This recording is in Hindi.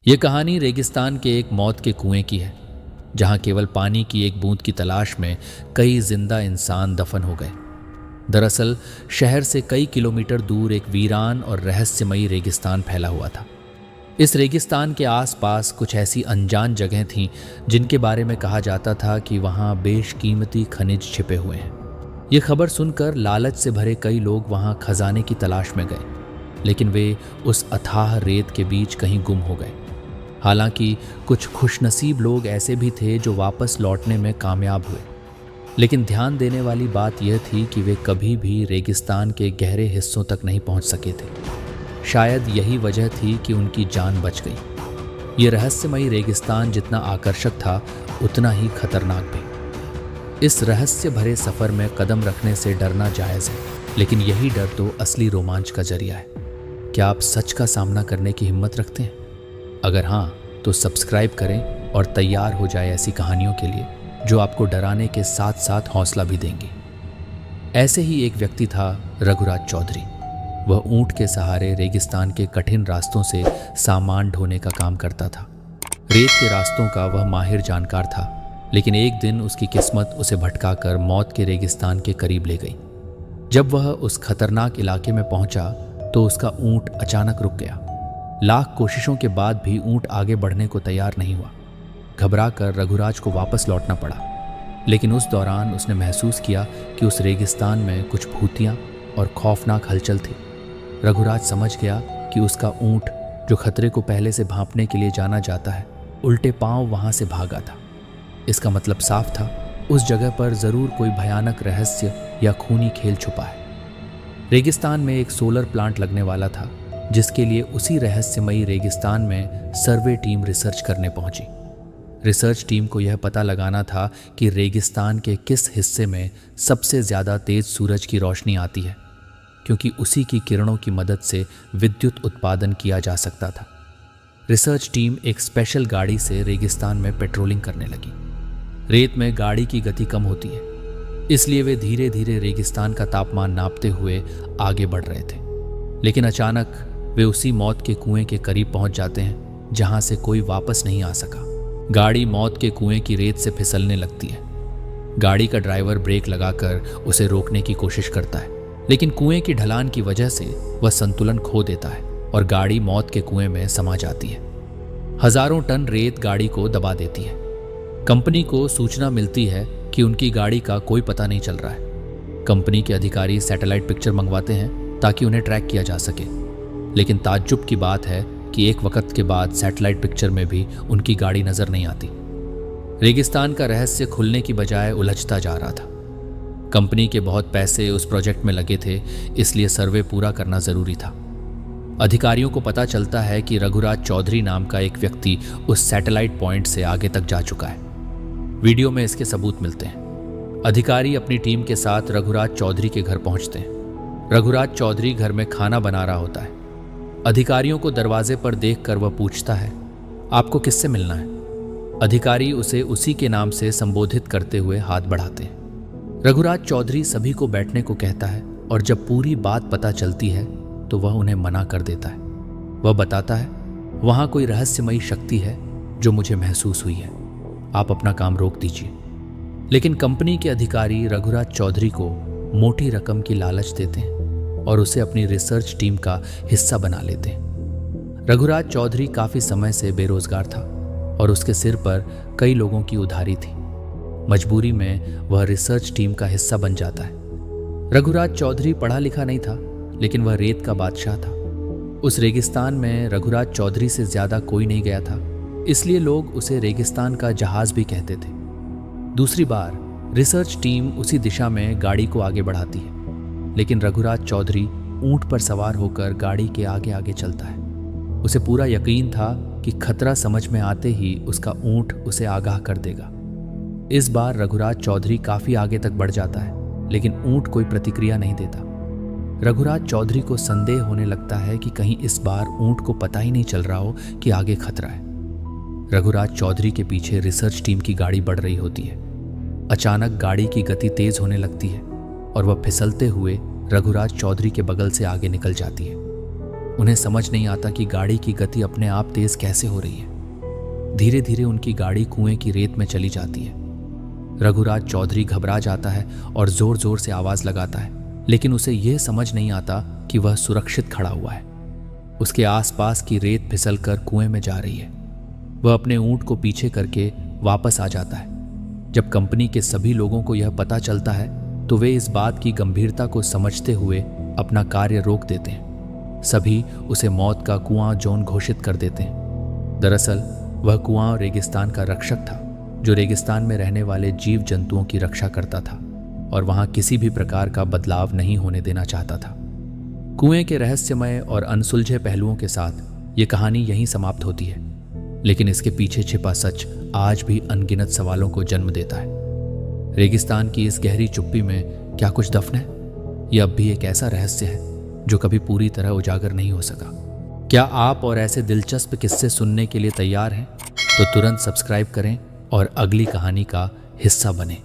ये कहानी रेगिस्तान के एक मौत के कुएं की है, जहां केवल पानी की एक बूंद की तलाश में कई जिंदा इंसान दफन हो गए। दरअसल शहर से कई किलोमीटर दूर एक वीरान और रहस्यमयी रेगिस्तान फैला हुआ था। इस रेगिस्तान के आसपास कुछ ऐसी अनजान जगहें थीं जिनके बारे में कहा जाता था कि वहां बेशकीमती खनिज छिपे हुए हैं। ये खबर सुनकर लालच से भरे कई लोग वहां खजाने की तलाश में गए, लेकिन वे उस अथाह रेत के बीच कहीं गुम हो गए। हालांकि कुछ खुशनसीब लोग ऐसे भी थे जो वापस लौटने में कामयाब हुए, लेकिन ध्यान देने वाली बात यह थी कि वे कभी भी रेगिस्तान के गहरे हिस्सों तक नहीं पहुंच सके थे। शायद यही वजह थी कि उनकी जान बच गई। ये रहस्यमयी रेगिस्तान जितना आकर्षक था, उतना ही खतरनाक भी। इस रहस्य भरे सफर में कदम रखने से डरना जायज़ है, लेकिन यही डर तो असली रोमांच का जरिया है। क्या आप सच का सामना करने की हिम्मत रखते हैं? अगर हाँ, तो सब्सक्राइब करें और तैयार हो जाए ऐसी कहानियों के लिए जो आपको डराने के साथ साथ हौसला भी देंगी। ऐसे ही एक व्यक्ति था रघुराज चौधरी। वह ऊंट के सहारे रेगिस्तान के कठिन रास्तों से सामान ढोने का काम करता था। रेत के रास्तों का वह माहिर जानकार था, लेकिन एक दिन उसकी किस्मत उसे भटकाकर मौत के रेगिस्तान के करीब ले गई। जब वह उस खतरनाक इलाके में पहुंचा तो उसका ऊंट अचानक रुक गया। लाख कोशिशों के बाद भी ऊंट आगे बढ़ने को तैयार नहीं हुआ। घबराकर रघुराज को वापस लौटना पड़ा, लेकिन उस दौरान उसने महसूस किया कि उस रेगिस्तान में कुछ भूतियां और खौफनाक हलचल थी। रघुराज समझ गया कि उसका ऊंट, जो खतरे को पहले से भांपने के लिए जाना जाता है, उल्टे पांव वहां से भागा था। इसका मतलब साफ था, उस जगह पर जरूर कोई भयानक रहस्य या खूनी खेल छुपा है। रेगिस्तान में एक सोलर प्लांट लगने वाला था, जिसके लिए उसी रहस्यमयी रेगिस्तान में सर्वे टीम रिसर्च करने पहुंची। रिसर्च टीम को यह पता लगाना था कि रेगिस्तान के किस हिस्से में सबसे ज़्यादा तेज सूरज की रोशनी आती है, क्योंकि उसी की किरणों की मदद से विद्युत उत्पादन किया जा सकता था। रिसर्च टीम एक स्पेशल गाड़ी से रेगिस्तान में पेट्रोलिंग करने लगी। रेत में गाड़ी की गति कम होती है, इसलिए वे धीरे धीरे रेगिस्तान का तापमान नापते हुए आगे बढ़ रहे थे। लेकिन अचानक वे उसी मौत के कुएं के करीब पहुंच जाते हैं जहां से कोई वापस नहीं आ सका। गाड़ी मौत के कुएं की रेत से फिसलने लगती है। गाड़ी का ड्राइवर ब्रेक लगाकर उसे रोकने की कोशिश करता है, लेकिन कुएं की ढलान की वजह से वह संतुलन खो देता है और गाड़ी मौत के कुएं में समा जाती है। हजारों टन रेत गाड़ी को दबा देती है। कंपनी को सूचना मिलती है कि उनकी गाड़ी का कोई पता नहीं चल रहा है। कंपनी के अधिकारी सैटेलाइट पिक्चर मंगवाते हैं ताकि उन्हें ट्रैक किया जा सके, लेकिन ताज्जुब की बात है कि एक वक्त के बाद सैटेलाइट पिक्चर में भी उनकी गाड़ी नजर नहीं आती। रेगिस्तान का रहस्य खुलने की बजाय उलझता जा रहा था। कंपनी के बहुत पैसे उस प्रोजेक्ट में लगे थे, इसलिए सर्वे पूरा करना जरूरी था। अधिकारियों को पता चलता है कि रघुराज चौधरी नाम का एक व्यक्ति उस सैटेलाइट पॉइंट से आगे तक जा चुका है। वीडियो में इसके सबूत मिलते हैं। अधिकारी अपनी टीम के साथ रघुराज चौधरी के घर पहुंचते हैं। रघुराज चौधरी घर में खाना बना रहा होता है। अधिकारियों को दरवाजे पर देखकर वह पूछता है, आपको किससे मिलना है? अधिकारी उसे उसी के नाम से संबोधित करते हुए हाथ बढ़ाते हैं। रघुराज चौधरी सभी को बैठने को कहता है और जब पूरी बात पता चलती है तो वह उन्हें मना कर देता है। वह बताता है, वहां कोई रहस्यमयी शक्ति है जो मुझे महसूस हुई है, आप अपना काम रोक दीजिए। लेकिन कंपनी के अधिकारी रघुराज चौधरी को मोटी रकम की लालच देते हैं और उसे अपनी रिसर्च टीम का हिस्सा बना लेते हैं। रघुराज चौधरी काफी समय से बेरोजगार था और उसके सिर पर कई लोगों की उधारी थी। मजबूरी में वह रिसर्च टीम का हिस्सा बन जाता है। रघुराज चौधरी पढ़ा लिखा नहीं था, लेकिन वह रेत का बादशाह था। उस रेगिस्तान में रघुराज चौधरी से ज्यादा कोई नहीं गया था, इसलिए लोग उसे रेगिस्तान का जहाज भी कहते थे। दूसरी बार रिसर्च टीम उसी दिशा में गाड़ी को आगे बढ़ाती है, लेकिन रघुराज चौधरी ऊंट पर सवार होकर गाड़ी के आगे आगे चलता है। उसे पूरा यकीन था कि खतरा समझ में आते ही उसका ऊंट उसे आगाह कर देगा। इस बार रघुराज चौधरी काफी आगे तक बढ़ जाता है, लेकिन ऊंट कोई प्रतिक्रिया नहीं देता। रघुराज चौधरी को संदेह होने लगता है कि कहीं इस बार ऊंट को पता ही नहीं चल रहा हो कि आगे खतरा है। रघुराज चौधरी के पीछे रिसर्च टीम की गाड़ी बढ़ रही होती है। अचानक गाड़ी की गति तेज होने लगती है और वह फिसलते हुए रघुराज चौधरी के बगल से आगे निकल जाती है। उन्हें समझ नहीं आता कि गाड़ी की गति अपने आप तेज कैसे हो रही है। धीरे धीरे उनकी गाड़ी कुएं की रेत में चली जाती है। रघुराज चौधरी घबरा जाता है और जोर जोर से आवाज लगाता है, लेकिन उसे यह समझ नहीं आता कि वह सुरक्षित खड़ा हुआ है। उसके आसपास की रेत फिसलकर कुएं में जा रही है। वह अपने ऊंट को पीछे करके वापस आ जाता है। जब कंपनी के सभी लोगों को यह पता चलता है तो वे इस बात की गंभीरता को समझते हुए अपना कार्य रोक देते हैं। सभी उसे मौत का कुआं जोन घोषित कर देते हैं। दरअसल वह कुआं रेगिस्तान का रक्षक था, जो रेगिस्तान में रहने वाले जीव जंतुओं की रक्षा करता था और वहां किसी भी प्रकार का बदलाव नहीं होने देना चाहता था। कुएं के रहस्यमय और अनसुलझे पहलुओं के साथ ये कहानी यहीं समाप्त होती है, लेकिन इसके पीछे छिपा सच आज भी अनगिनत सवालों को जन्म देता है। रेगिस्तान की इस गहरी चुप्पी में क्या कुछ दफन है? यह अब भी एक ऐसा रहस्य है जो कभी पूरी तरह उजागर नहीं हो सका। क्या आप और ऐसे दिलचस्प किस्से सुनने के लिए तैयार हैं? तो तुरंत सब्सक्राइब करें और अगली कहानी का हिस्सा बनें।